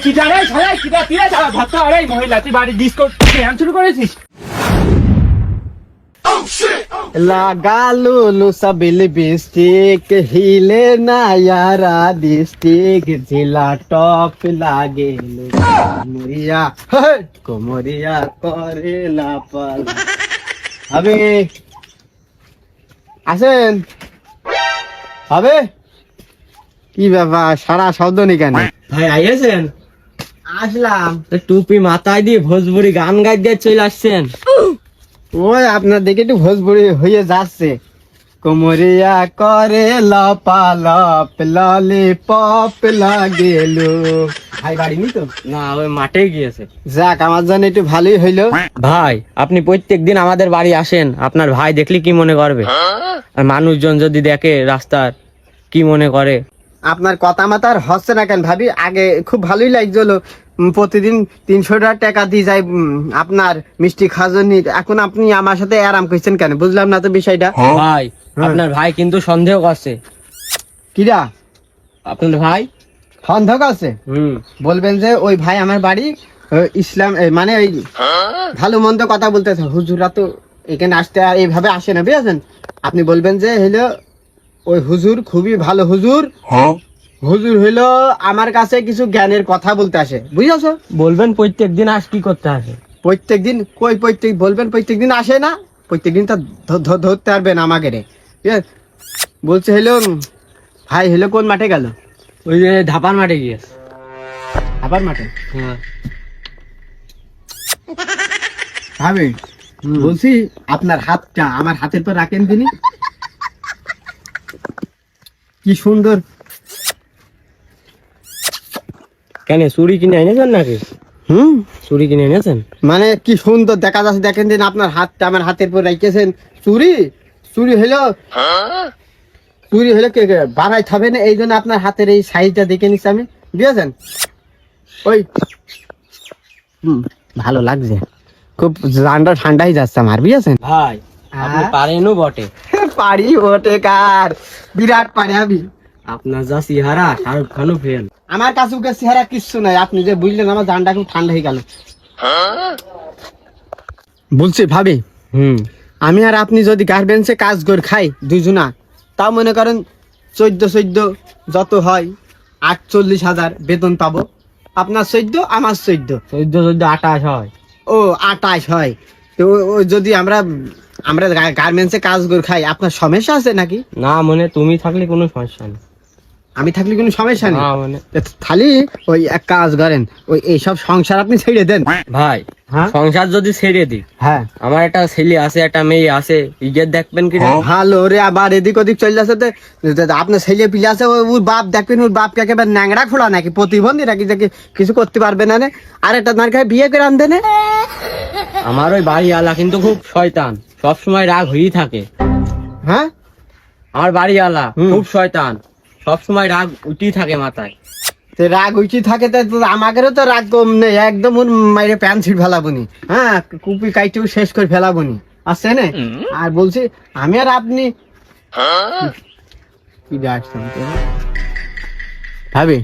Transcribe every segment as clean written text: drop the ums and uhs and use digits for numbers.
কিটা রে ছাড়াই কিটা তিরা ছাড়া ভাত আরে মহিলা তুই বাড়ি ডিস্কো ধ্যান শুরু করেছিস লাগালো লুসাবিল বিস্টিক হিলে না ইয়ারা ডিস্টিক জিলা টপ লাগে কোমরিয়া কোমরিয়া করে লাপাল হবে আসেন হবে কি ব্যাপার সারা শব্দ নেই কেন ভাই আইয়েছেন? আসলাম টুপি মাথায় দিয়ে ভোজপুরি গান গাই দিয়ে চলে আসছেন। ওই আপনার দেখে একটু ভোজপুরি হয়ে যাচ্ছে কোমরিয়া করে লপালপ ললিপপ লাগেল ভাই বাড়ি নি তো না ওই মাঠে গিয়েছে। যাক আমার জন্য একটু ভালোই হইলো ভাই আপনি প্রত্যেকদিন আমাদের বাড়ি আসেন, আপনার ভাই দেখলে কি মনে করবে? আর মানুষজন যদি দেখে রাস্তার কি মনে করে? আপনার কথা মাতার হচ্ছে না কেন ভাবি আগে খুব ভালোই লাগছিল প্রতিদিন 300 টাকা দিয়ে যায় আপনার মিষ্টি খাজনি এখন আপনি আমার সাথে আরাম করছেন কেন বুঝলাম না তো বিষয়টা ভাই আপনার ভাই কিন্তু সন্দেহ করছে। কিরা আপনার ভাই সন্দেহ আছে বলবেন যে ওই ভাই আমার বাড়ি ইসলাম মানে ওই ভালো মন্দ কথা বলতেছে হুজুরা তো এখানে আসতে আর এইভাবে আসে না বুঝেছেন আপনি বলবেন যে হইলো ওই হুজুর খুবই ভালো হুজুর হুজুর হইলো আমার কাছে কিছু জ্ঞানের কথা বলতে আসে বুঝেছো বলবেন প্রত্যেকদিন আস কি করতে আসে? প্রত্যেকদিন কই বলবেন প্রত্যেকদিন আসে না প্রত্যেকদিন তো ধরতে পারবেন আমাকে রে ঠিক আছে? বলছে হইলো ভাই হইলো কোন মাঠে গেল ওই যে ধাপার মাঠে গিয়েছে। আবার মাঠে হ্যাঁ ভাবি বলছি আপনার হাতটা আমার হাতের পর রাখেন তিনি কি সুন্দর কেন চুরি কিনে এনেছেন নাকি? চুরি কিনে এনেছেন মানে কি সুন্দর দেখা যাচ্ছে দেখেন দিন আপনার হাতটা আমার হাতের পর রাখেছেন চুরি হলো কে বানাই হবে না এই জন্য আপনার হাতের এই সাইজটা দেখে নিচ্ছি আমি বুঝেছেন ওই ভালো লাগছে খুব ঠান্ডাই যাচ্ছে আমার বুঝেছেন ভাই আপনি পারেনও বটে। পারি ওটে কার বিরাট পারি আমি আপনার যা চেহারা শাহরুখ খানও ফেল। আমার কাছে ওকে চেহারা কিচ্ছু নাই আপনি যে বুঝলেন আমার জানটা খুব ঠান্ডা হয়ে গেল বলছি ভাবি আমি আর আপনি যদি গার্মেন্টসে কাজ করে খাই দুইজনা তাও মনে করেন 14 যত হয় 48,000 বেতন পাবো আপনার 14 আমার 14 28 হয়। ও 28 হয় তো ও যদি আমরা গার্মেন্টসে কাজ করে খাই আপনার সমস্যা আছে নাকি না মানে তুমি থাকলে কোনো সমস্যা নেই। আমি থাকলে কোনো সমস্যা নেই না মানে খালি ওই এক কাজ করেন ওই এইসব সংসার আপনি ছেড়ে দেন ভাই হ্যাঁ সংসার যদি ছেড়ে দিই হ্যাঁ আমার একটা ছেলে আছে একটা মেয়ে আছে ইজ্জত দেখবেন কি? ভালো রে আবার এদিক ওদিক চলে যাচ্ছে আপনার ছেলে পিলে আছে ওর বাপ দেখবেন ওর বাপকে একেবারে ন্যাংরা খোলা নাকি প্রতিবন্ধী নাকি যে কিছু করতে পারবে না আর একটা নারকায় বিয়ে করে আনতে না আমার ওই বাড়িওয়ালা কিন্তু খুব শয়তান, সব সময় রাগ হয়েই থাকে। হ্যাঁ আমার বাড়িওয়ালা খুব শয়তান, সব সময় রাগ উঠেই থাকে মাথায়। তো রাগ উঠি থাকে তো আমাদেরও তো রাগ কম নেই একদম ওর মাইরে প্যান্ট ছিট ফেলাবনি হ্যাঁ কুপি কাইটেও শেষ করে ফেলাবনি আসছে না আর বলছি আমি আর আপনি কি আসতাম ভাবি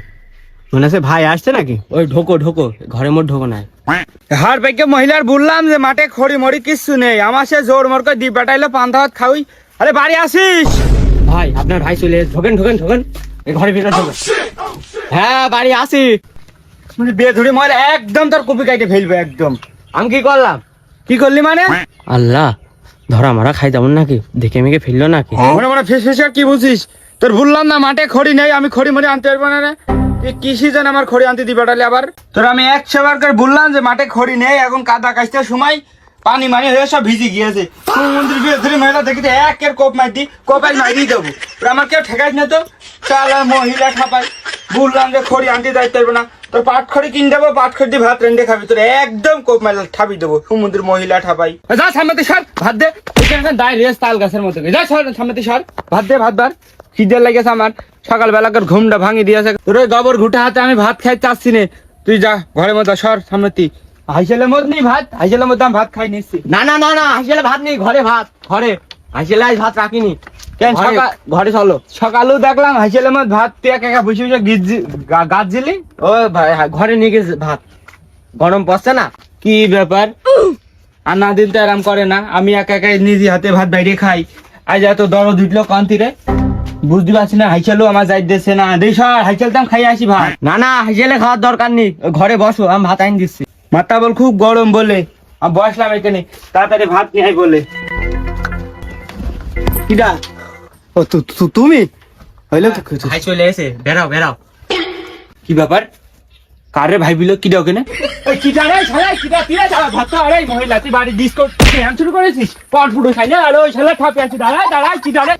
মনে আছে ভাই আসছে নাকি ওই ঢোকো ঘরের মধ্যে ঢোকো নাই। হার ভাইকে মহিলার বললাম যে মাঠে খড়ি মড়ি কিচ্ছু নেই আমার সে জোর মোর করে দি পাঠাইলো পান্তা ভাত খাওই আরে বাড়ি আসিস ভাই আপনার ভাই চলে ঢোকেন এই ঘরে ভিতরে ঢোকেন। হ্যাঁ বাড়ি আসি মানে বেধুরি মার একদম তোর কপি কাইটে ফেলবে একদম আমি কি করলাম? কি করলি মানে আল্লাহ ধরা মারা খাই তেমন নাকি দেখে মেঘে ফেললো নাকি? মনে ফেস ফেস কি বুঝিস তোর বললাম না মাঠে খড়ি নেই আমি খড়ি মড়ি আনতে পারবো না রে কি সিজন আমার খড়ি আনতে দি পাঠালে আবার তোর আমি 100 বার করে বললাম যে মাঠে খড়ি নেই এখন কাদা কাচতে সময় পানি মানি হয়ে সব ভিজে গিয়েছে মন্দির বেধুরি মহিলা দেখিতে একের কোপ মার দি কোপাই মারি দেবো আমার কেউ ঠেকাইস না তো চালা মহিলা খাপাই বললাম যে খড়ি আনতে যাইতে পারবো না তোর পাট খড়ি কিনে দেবো পাট খড়ি দিয়ে ভাত রেন্ডে খাবি তোর একদম কোপ মাইল ঠাবি দেবো সমুদ্রের মহিলা ঠাপাই যা সামনে সর ভাত দে দাঁড়িয়ে রেস তাল গাছের মতো যা সর সামনে সর ভাত দে ভাত বার খিদে লেগেছে আমার সকালবেলা করে ঘুমটা ভাঙি দিয়েছে তোর ওই গোবর ঘুটে হাতে আমি ভাত খাই চাচ্ছি নে তুই যা ঘরের মধ্যে সর সামনে হাইসেলের মধ্যে নেই ভাত হাইসেলের মধ্যে আমি ভাত খাই নিচ্ছি না হাসিলে ভাত নেই, ঘরে ভাত ঘরে হাসিলে আজ ভাত রাখিনি কেন ঘরে চলো। সকালেও দেখলাম হাইছেলে মত ভাত তুই একা একা বসে বসে গাছ দিলি। ও ভাই ঘরে নিয়ে গেছে ভাত, গরম পড়ছে না। কি ব্যাপার? আর না দিন তো আরাম করে না, আমি একা একা নিজে হাতে ভাত বাইরে খাই। আজ এত দরদ উঠলো কান্তিরে, বুঝতে পারছি না। হাইচালও আমার যাই দিচ্ছে না, দেশ হাইচালতাম খাই আসি ভাত। না না হাসিলে খাওয়ার দরকার নেই, ঘরে বসো আমি ভাত আইন দিচ্ছি। মাথা বল খুব গরম বলে আমি বসলাম এখানে, তাড়াতাড়ি ভাত নিয়ে আয় বলে। কিডা? ও তুমি হইলো তো ভাই চলে এসে, বেরাও বেরাও। কি ব্যাপার? কারে ভাই বিলো কি দাও কেন? কিটা রে শালা, কিটা তুই দাঁড়া ভাত তো। আরে মহিলা তুই বাড়ি ডিসকোট ক্যাম শুরু করেছিস, পট ফুটো খাই না। আর ওই শালা ঠাপে আছে, দাঁড়া দাঁড়া কিটা রে।